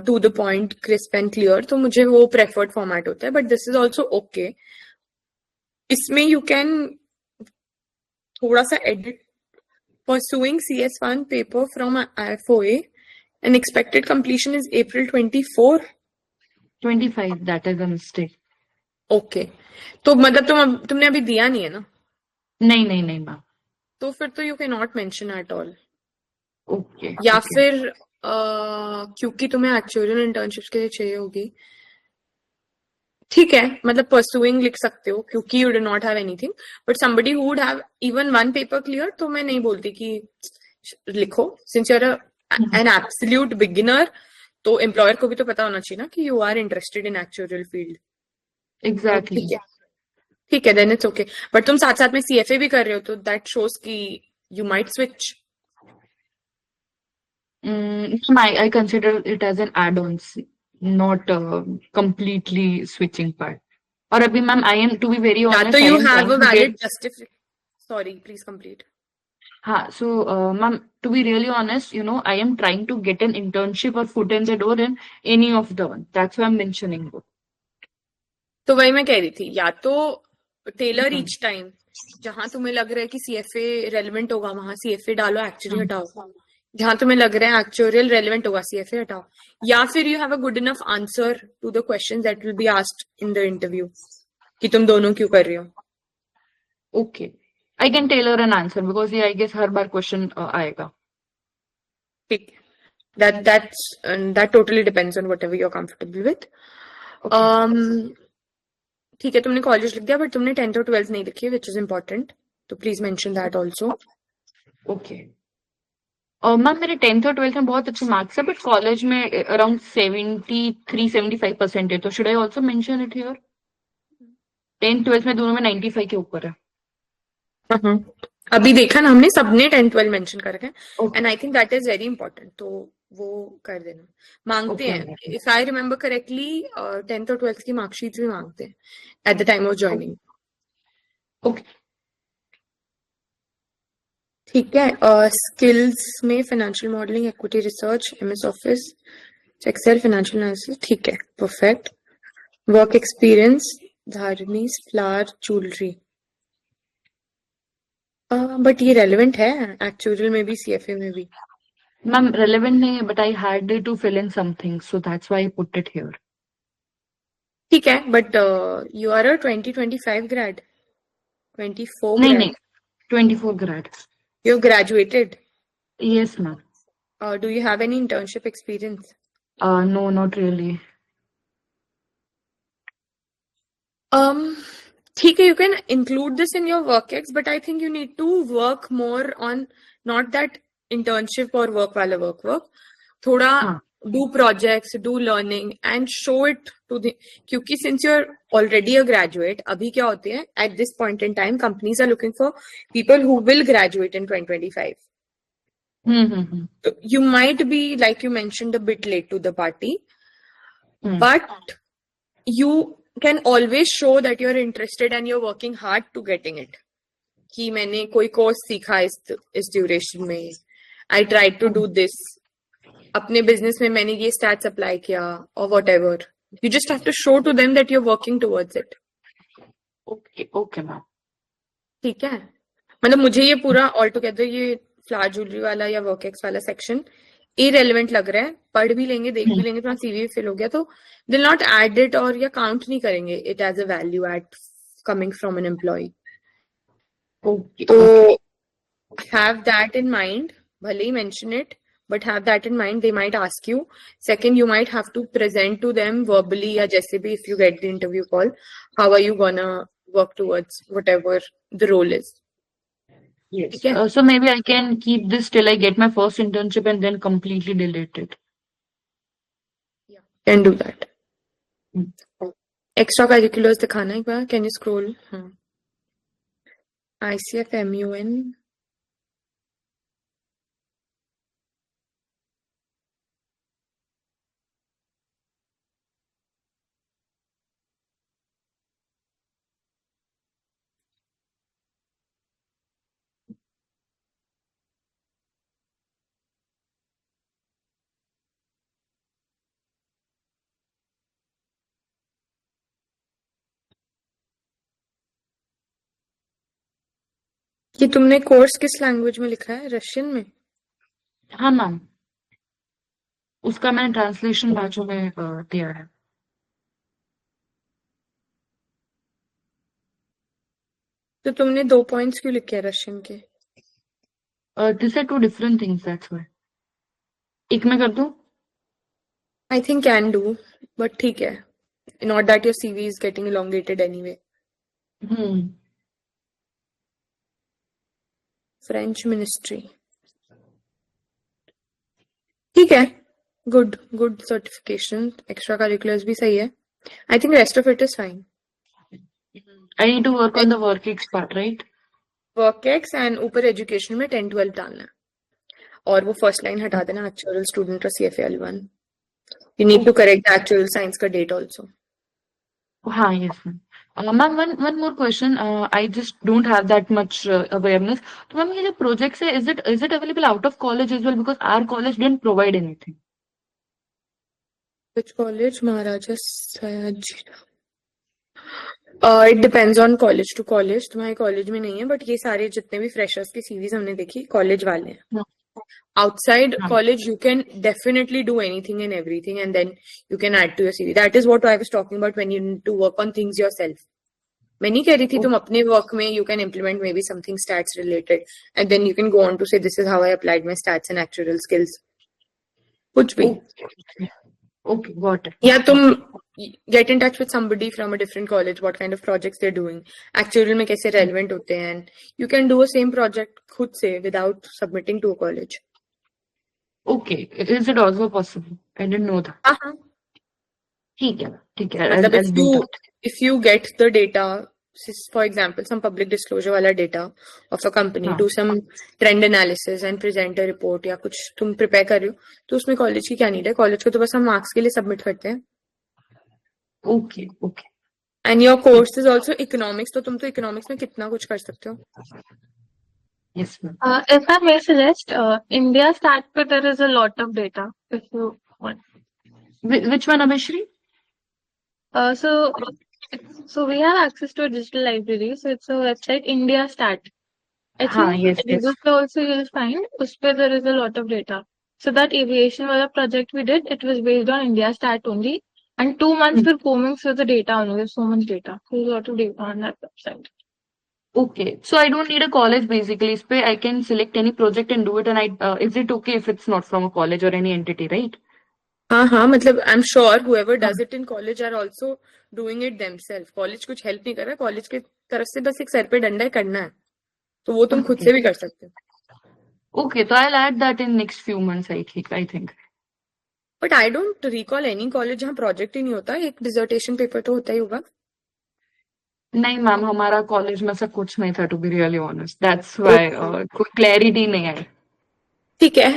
to the point, crisp and clear, तो मुझे वो प्रेफर्ड फॉर्मेट होता है, but this is also okay. इसमें यू कैन थोड़ा सा edit, pursuing CS1 paper from IFOA and expected completion is April 24. 25, that is a mistake. Okay, तो मतलब तुमने अभी दिया नहीं है ना, नहीं नहीं नहीं मैम। तो फिर तो you can not mention at all. Okay या ओके। फिर क्योंकि तुम्हें एक्चुअल इंटर्नशिप के लिए चाहिए होगी, ठीक है, मतलब परसुइंग लिख सकते हो क्योंकि you do not have anything, but somebody who would have even one paper clear, तो मैं नहीं बोलती कि लिखो, since you're an absolute beginner, तो एम्प्लॉयर को भी तो पता होना चाहिए ना कि you are interested in actual field. तो एग्जैक्टली। ठीक है, देन इट्स ओके। बट तुम साथ साथ में सीएफए भी कर रहे हो, तो दैट शोज कि you might switch. I consider it as an add-on, not completely switching part. और अभी ma'am I am, to be very या तो honest, I you am have trying a to get. Valid justification, sorry please complete. हाँ, so ma'am, to be really honest, I am trying to get an internship or foot in the door in any of the one. That's why I'm mentioning it. तो वही मैं कह रही थी, या तो Taylor हम्म, each time, जहां तुम्हें लग रहा है कि सीएफए रेलेवेंट होगा वहां सीएफए डालो, एक्चुअली हटाओ। जहां तुम्हें लग रहा है एक्चुअल रेलेवेंट होगा सीएफए हटाओ। या फिर you have a good enough answer to the questions that will be asked in the interview कि तुम दोनों क्यों कर रहे हो। Okay. I can tailor an answer because I guess her bar question आएगा. ठीक, that totally depends on whatever you're comfortable with. Okay. ठीक है, तुमने कॉलेज लिख दिया, बट तुमने 10th और 12th नहीं लिखी, विच इज इम्पोर्टेंट, तो please mention that also. Okay. और मैम मेरे 10th और 12th में बहुत अच्छे मार्क्स है, बट कॉलेज में अराउंड 73-75% है, तो should I also mention it here? 10th 12th में दोनों में 95 के ऊपर है. अभी देखा ना हमने, सबने 10th 12 मेंशन कर रखे हैं, Okay. And I think that is very important, तो वो कर देना। मांगते Okay, हैं, okay. If I remember correctly 10th और 12th की मार्कशीट भी मांगते हैं at the time of joining. Okay. ठीक है, स्किल्स में financial modelling, equity research, MS office, excel, financial analysis, ठीक है, perfect. Work experience, Dharani, flower, jewellery, but ये रेलेवेंट है एक्चुअल में भी सीएफए में भी। मैम relevant नहीं है, but I had to fill in something, so that's why I put it here. ठीक है, but you are a 2025 grade, 24 नहीं ग्रेड, नहीं, 24 grad. You graduated, Yes ma'am. Do you have any internship experience? No, not really. ठीक है, you can include this in your work ex, but I think you need to work more on not that internship और work वाला work थोड़ा हाँ. do projects, do learning and show it to the, क्योंकि since you're already a graduate, अभी क्या होते हैं at this point in time companies are looking for people who will graduate in 2025. So you might be, like you mentioned, a bit late to the party, but you can always show that you're interested and you're working hard to getting it. कि मैंने कोई course सीखा इस duration में, I tried to do this, अपने business में मैंने ये स्टैट्स अप्लाई किया, और whatever, you just have to show to them that you are working towards it. Okay, okay ma'am. ठीक है, मतलब मुझे ये पूरा ऑल टुगेदर ये फ्लावर ज्वेलरी वाला या वर्क एक्स वाला सेक्शन इरेलेवेंट लग रहा है, पढ़ भी लेंगे, देख भी लेंगे, तुम्हारा सीवी फिल हो गया तो दिल नॉट एड इट, और या काउंट नहीं करेंगे it as a value add coming from an employ. तो हैव दैट इन माइंड, भले ही mention it, but have that in mind, they might ask you. Second, you might have to present to them verbally या जैसे भी, if you get the interview call, how are you gonna work towards whatever the role is. Yes. Okay. So maybe I can keep this till I get my first internship and then completely delete it. Yeah, can do that. Extracurriculars दिखाना एक बार, can you scroll? ICF MUN, ये तुमने course किस language में लिखा है, Russian में? हाँ मैम, उसका मैंने ट्रांसलेशन बाजू में दिया है. तो तुमने 2 पॉइंट्स क्यों लिखे हैं रशियन के? These are two different things, that's why. एक में कर दूं? I think can do, but ठीक है. Not that your CV is getting elongated anyway. French ministry. ठीक है. Good certification. Extracurriculars भी सही है. I think rest of it is fine. I need to work on the work ex part, right? WorkX and ऊपर education में 10-12 डालना है. और वो first line हटा देना actual student और CFA L1. You need to correct the actual science का date also. हाँ, yes, ma'am. Ma'am, one more question. I just don't have that much awareness. तो ma'am, ये जो projects है, is it available out of college as well? Because our college didn't provide anything. Which college? Maharaja Sayajira. It depends on college to college. तुम्हारे college में नहीं है, but ये सारे जितने भी freshers की CVs हमने देखी, college वाले हैं. Outside college, you can definitely do anything and everything, and then you can add to your CV. That is what I was talking about when you need to work on things yourself. मैं नहीं कह रही थी तुम अपने work में you can implement maybe something stats related, and then you can go on to say this is how I applied my stats and actuarial skills. कुछ भी. Okay, got it. या तुम get in touch with somebody from a different college, what kind of projects they're doing, actuarial में कैसे relevant होते हैं, and you can do a same project खुद से without submitting to a college. Okay, is it also possible? I didn't know that. हाँ. ठीक है. मतलब if you get the data, for example, some public disclosure वाला data of a company, do some trend analysis and present a report या कुछ तुम prepare कर रहे हो, तो उसमें college की क्या need है? college को तो बस हम marks के लिए submit करते हैं. Okay. And your course is also economics, तो तुम तो economics में कितना कुछ कर सकते हो. Yes, ma'am. If I may suggest, India Stat पे there is a lot of data if you want. Which one, Abhishri? So we have access to a digital library. So it's a website India Stat. I think yes. Google Play also you'll find उस पे there is a lot of data. So that aviation वाला project we did, it was based on India Stat only. And 2 months we're combing through the data only. There's so much data. There's a lot of data on that website. Okay, so I don't need a college basically. इस पे I can select any project and do it. And is it okay if it's not from a college or any entity, right? हाँ मतलब I'm sure whoever does it in college are also doing it themselves. College कुछ help नहीं कर रहा है. College के तरफ से बस एक सर पे डंडा है करना है. तो वो तुम खुद से भी कर सकते हो. Okay, so I'll add that in next few months. I think. But I don't recall any college जहाँ project ही नहीं होता. एक dissertation paper तो होता ही होगा. नहीं मैम, हमारा कॉलेज में से कुछ नहीं था, to be really honest. That's why कोई clarity नहीं है. ठीक है.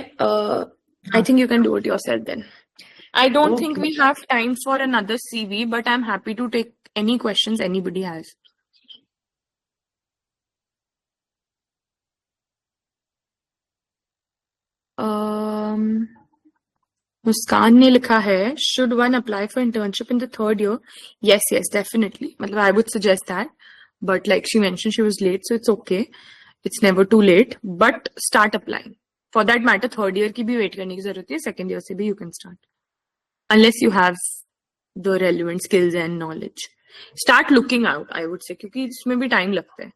I think you can do it yourself then. I don't think we have time for another CV, but I'm happy to take any questions anybody has. Muskan ने लिखा है, should one apply for internship in the 3rd year? Yes, definitely. मतलब I would suggest that. But like she mentioned, she was late, so it's okay. It's never too late. But start applying. For that matter, 3rd year की भी wait करने की जरूरत है. 2nd year से भी you can start. Unless you have the relevant skills and knowledge. Start looking out, I would say, क्योंकि इसमें भी time लगता है.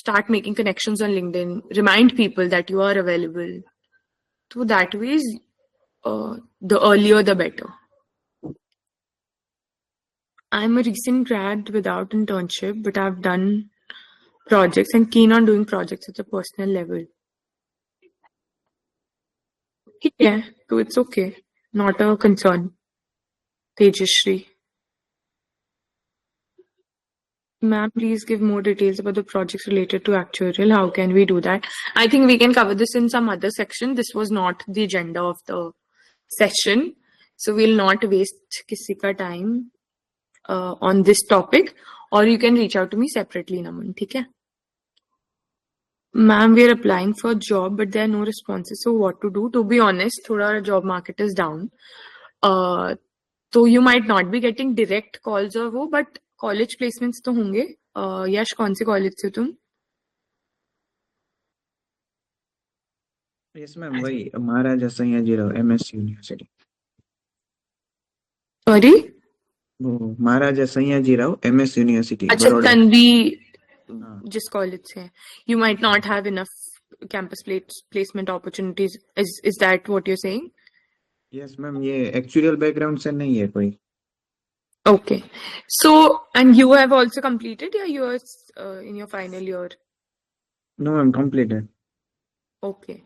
Start making connections on LinkedIn. Remind people that you are available. So that way, the earlier the better. I'm a recent grad without internship, but I've done projects and keen on doing projects at a personal level. Yeah, so it's okay. Not a concern. Tejashri. Ma'am, please give more details about the projects related to actuarial. How can we do that? I think we can cover this in some other section. This was not the agenda of the session. So we'll not waste किसी का time on this topic. Or you can reach out to me separately, Naman. ठीक है? Ma'am, we are applying for a job, but there are no responses. So what to do? To be honest, थोड़ा job market is down. So you might not be getting direct calls or वो, but college placements तो होंगे. यश, कौन से college से तुम? Yes ma'am, वही महाराजा Sayajirao MS university. Sorry? वो महाराजा सयाजीराव MS यूनिवर्सिटी. अच्छा, तन्वी जिस कॉलेज से है, you might not have enough campus placement opportunities. Is that what you're saying? Yes ma'am, ये एक्चुअल बैकग्राउंड से नहीं है कोई. Okay. So, and you have also completed your years in your final year? No ma'am, completed. Okay.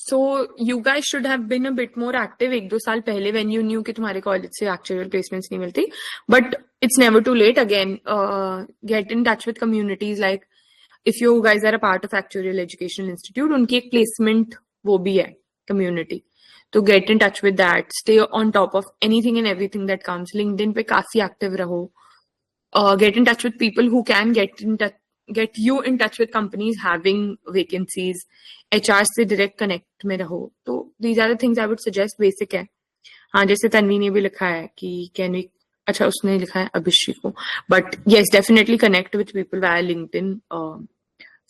So you guys should have been a bit more active 1-2 साल पहले when you knew कि तुम्हारे college से actual placements नहीं मिलती. But it's never too late. Again, get in touch with communities. Like if you guys are a part of Actuarial Educational Institute, उनकी एक placement वो भी है community. तो get in touch with that. Stay on top of anything and everything that comes. LinkedIn पे काफी active रहो. Get in touch with people who can get you in touch with companies having vacancies. HR से direct connect में रहो. तो these are the things I would suggest. Basic है. हाँ, जैसे तन्वी ने भी लिखा है कि can we, अच्छा उसने लिखा है अभिषेक को. But yes, definitely connect with people via LinkedIn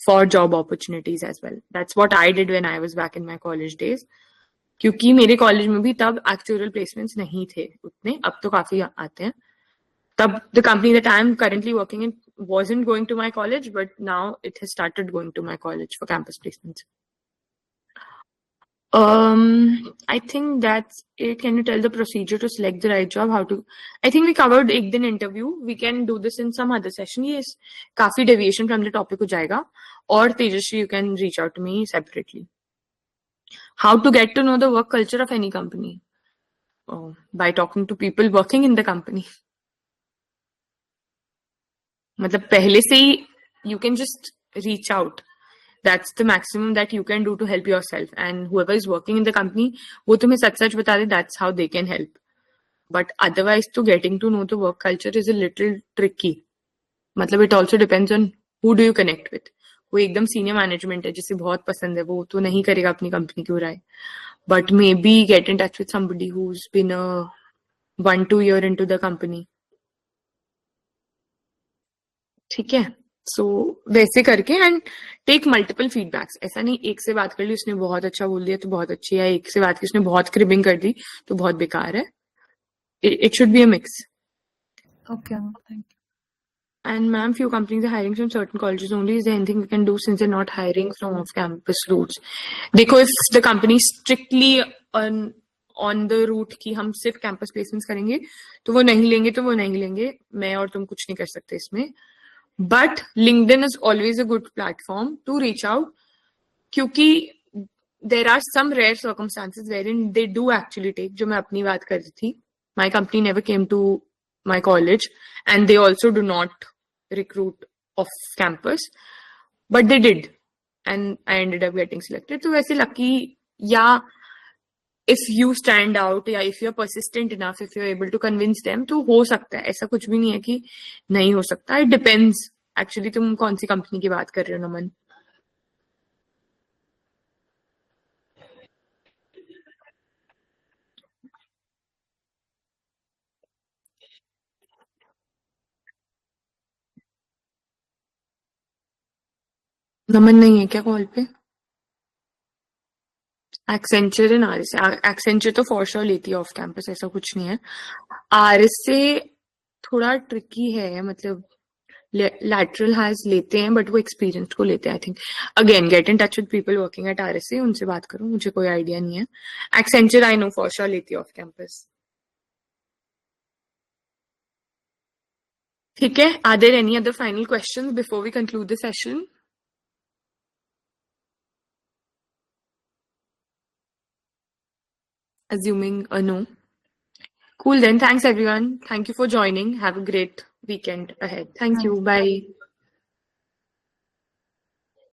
for job opportunities as well. That's what I did when I was back in my college days. क्योंकि मेरे कॉलेज में भी तब एक्चुअल प्लेसमेंट्स नहीं थे उतने, अब तो काफी आते हैं. तब the company that I am currently working in wasn't going to my college, but now it has started going to my college for campus placements. I think that's it. Can you tell the procedure to select the right job? How to? I think we covered एक दिन interview. We can do this in some other session. Yes, काफी deviation from the topic हो जाएगा. और Tejasvi, you can reach out to me separately. How to get to know the work culture of any company? By talking to people working in the company. मतलब पहले से ही you can just reach out. That's the maximum that you can do to help yourself. And whoever is working in the company, वो तुम्हें सच बता दे, that's how they can help. But otherwise, to getting to know the work culture is a little tricky. मतलब it also depends on who do you connect with. वो एकदम senior management है जिसे बहुत पसंद है, वो तो नहीं करेगा अपनी company की बुराई. But maybe get in touch with somebody who's been a 1-2 year into the company. ठीक है. सो वैसे करके एंड टेक मल्टीपल फीडबैक्स. ऐसा नहीं एक से बात कर ली उसने बहुत अच्छा बोल दिया तो बहुत अच्छी है, एक से बात की उसने बहुत क्रिबिंग कर दी तो बहुत बेकार है. It should be a mix. Okay, thank you. And ma'am, few companies are hiring from certain colleges only. Is there anything we can do since they're not hiring from off-campus routes? देखो, if the company strictly on the route कि हम सिर्फ campus placements करेंगे तो वो नहीं लेंगे तो वो नहीं लेंगे. मैं और तुम कुछ नहीं कर सकते इसमें. But LinkedIn is always a good platform to reach out क्योंकि there are some rare circumstances wherein they do actually take, जो मैं अपनी बात कर रही थी. My company never came to my college and they also do not recruit off campus, but they did and I ended up getting selected. तो वैसे lucky या if you stand out या if you're persistent enough, if you're able to convince them, तो हो सकता है. ऐसा कुछ भी नहीं है कि नहीं हो सकता. It depends. Actually, तुम कौन सी कंपनी की बात कर रहे हो नमन? नमन नहीं है क्या कॉल पे? Accenture and RSA. एक्सेंचर तो फॉर श्योर लेती है ऑफ कैंपस, ऐसा कुछ नहीं है. आरएसए थोड़ा ट्रिकी है, मतलब lateral has लेते हैं बट वो एक्सपीरियंस को लेते हैं. I think again get in touch with people working at RSA, उनसे बात करो. मुझे कोई आइडिया नहीं है. Accenture I know for sure लेती है ऑफ कैंपस. ठीक है. Are there any other final questions before we conclude the session? Assuming a no. Cool then. Thanks everyone. Thank you for joining. Have a great weekend ahead. Thank you. Bye.